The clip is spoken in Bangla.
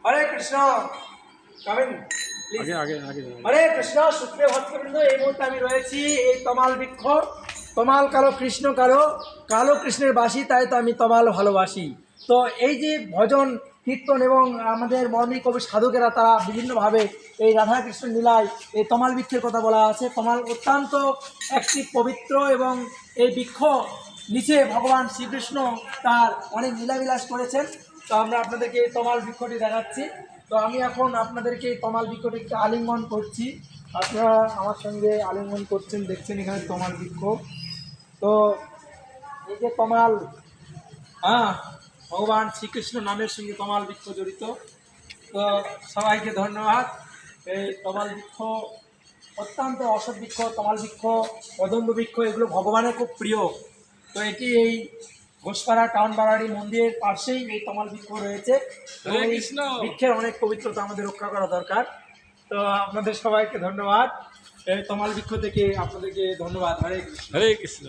হরে কৃষ্ণ কামিন আগে আগে আগে হরে কৃষ্ণ সুপ্রিয় ভক্তবৃন্দ, এই মুহূর্তে আমি রয়েছি এই তমাল বৃক্ষ। তমাল কালো, কৃষ্ণ কালো, কালো কৃষ্ণের বাসী, তাই তো আমি তমাল ভালোবাসি। তো এই যে ভজন কীর্তন এবং আমাদের মর্মী কবি সাধকেরা তারা বিভিন্নভাবে এই রাধাকৃষ্ণ লীলায় এই তমাল বৃক্ষের কথা বলা আছে। তমাল অত্যন্ত একটি পবিত্র এবং এই বৃক্ষ নিচে ভগবান শ্রীকৃষ্ণ তার অনেক লীলাবিলাস করেছেন। তো আমরা আপনাদেরকে এই তমাল বৃক্ষটি দেখাচ্ছি। তো আমি এখন আপনাদেরকে এই তমাল বৃক্ষটি একটু আলিঙ্গন করছি। আপনারা আমার সঙ্গে আলিঙ্গন করছেন, দেখছেন এখানে তমাল বৃক্ষ। তো এই যে তমাল, ভগবান শ্রীকৃষ্ণ নামের সঙ্গে তমাল বৃক্ষ জড়িত। তো সবাইকে ধন্যবাদ। এই তমাল বৃক্ষ অত্যন্ত অসৎ বৃক্ষ, তমাল বৃক্ষ, কদম্ব বৃক্ষ, এগুলো ভগবানের খুব প্রিয়। তো এটি এই ঘোষপাড়া টাউন বাড়ারি মন্দিরের পাশেই এই তমাল বৃক্ষ রয়েছে। তো এই বৃক্ষের অনেক পবিত্রতা আমাদের রক্ষা করা দরকার। তো আপনাদের সবাইকে ধন্যবাদ। এই তমাল বৃক্ষ থেকে আপনাদেরকে ধন্যবাদ। হরে কৃষ্ণ। হরে কৃষ্ণ।